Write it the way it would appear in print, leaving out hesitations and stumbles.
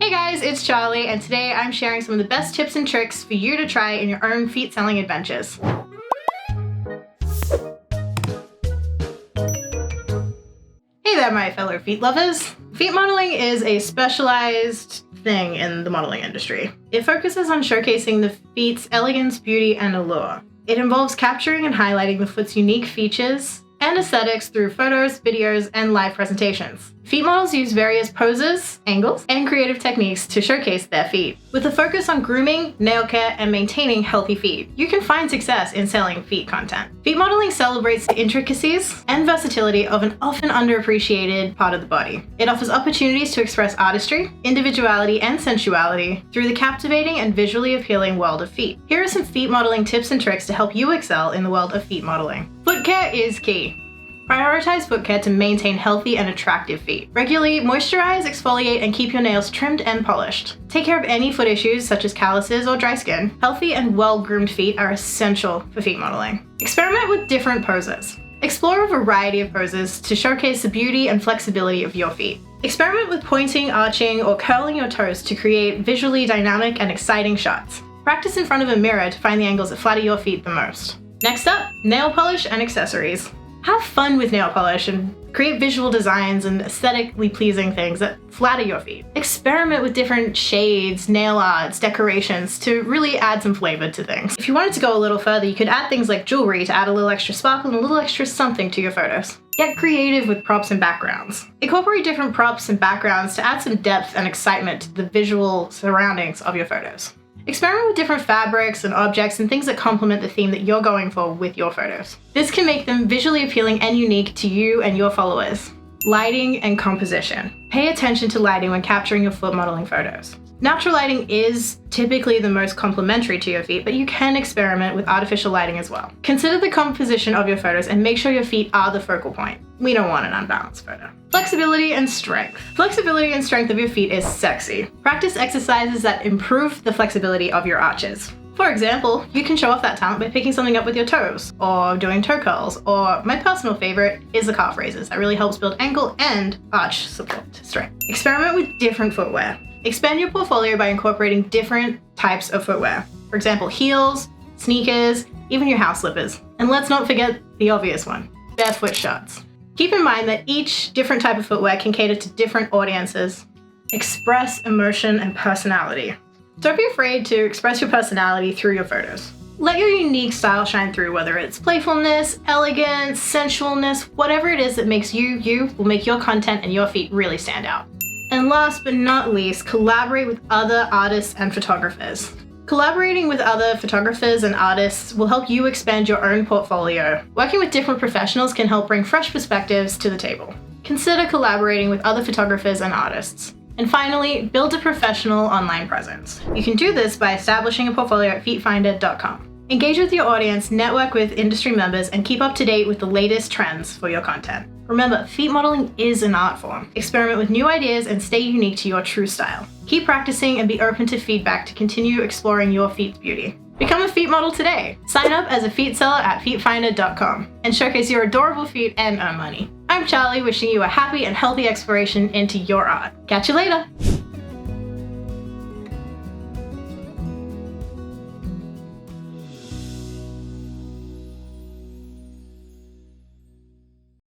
Hey guys, it's Charlie, and today I'm sharing some of the best tips and tricks for you to try in your own feet selling adventures. Hey there, my fellow feet lovers. Feet modeling is a specialized thing in the modeling industry. It focuses on showcasing the feet's elegance, beauty, and allure. It involves capturing and highlighting the foot's unique features and aesthetics through photos, videos, and live presentations. Feet models use various poses, angles, and creative techniques to showcase their feet. With a focus on grooming, nail care, and maintaining healthy feet, you can find success in selling feet content. Feet modeling celebrates the intricacies and versatility of an often underappreciated part of the body. It offers opportunities to express artistry, individuality, and sensuality through the captivating and visually appealing world of feet. Here are some feet modeling tips and tricks to help you excel in the world of feet modeling. Foot care is key. Prioritize foot care to maintain healthy and attractive feet. Regularly moisturize, exfoliate, and keep your nails trimmed and polished. Take care of any foot issues such as calluses or dry skin. Healthy and well-groomed feet are essential for feet modeling. Experiment with different poses. Explore a variety of poses to showcase the beauty and flexibility of your feet. Experiment with pointing, arching, or curling your toes to create visually dynamic and exciting shots. Practice in front of a mirror to find the angles that flatter your feet the most. Next up, nail polish and accessories. Have fun with nail polish and create visual designs and aesthetically pleasing things that flatter your feet. Experiment with different shades, nail arts, decorations to really add some flavor to things. If you wanted to go a little further, you could add things like jewelry to add a little extra sparkle and a little extra something to your photos. Get creative with props and backgrounds. Incorporate different props and backgrounds to add some depth and excitement to the visual surroundings of your photos. Experiment with different fabrics and objects and things that complement the theme that you're going for with your photos. This can make them visually appealing and unique to you and your followers. Lighting and composition. Pay attention to lighting when capturing your foot modeling photos. Natural lighting is typically the most complementary to your feet, but you can experiment with artificial lighting as well. Consider the composition of your photos and make sure your feet are the focal point. We don't want an unbalanced photo. Flexibility and strength. Flexibility and strength of your feet is sexy. Practice exercises that improve the flexibility of your arches. For example, you can show off that talent by picking something up with your toes, or doing toe curls, or my personal favorite is the calf raises. That really helps build ankle and arch support strength. Experiment with different footwear. Expand your portfolio by incorporating different types of footwear. For example, heels, sneakers, even your house slippers. And let's not forget the obvious one, barefoot shots. Keep in mind that each different type of footwear can cater to different audiences. Express emotion and personality. Don't be afraid to express your personality through your photos. Let your unique style shine through, whether it's playfulness, elegance, sensualness, whatever it is that makes you, you will make your content and your feet really stand out. And last but not least, collaborate with other artists and photographers. Collaborating with other photographers and artists will help you expand your own portfolio. Working with different professionals can help bring fresh perspectives to the table. Consider collaborating with other photographers and artists. And finally, build a professional online presence. You can do this by establishing a portfolio at FeetFinder.com. Engage with your audience, network with industry members, and keep up to date with the latest trends for your content. Remember, feet modeling is an art form. Experiment with new ideas and stay unique to your true style. Keep practicing and be open to feedback to continue exploring your feet's beauty. Become a feet model today. Sign up as a feet seller at FeetFinder.com and showcase your adorable feet and earn money. I'm Charlie, wishing you a happy and healthy exploration into your art. Catch you later.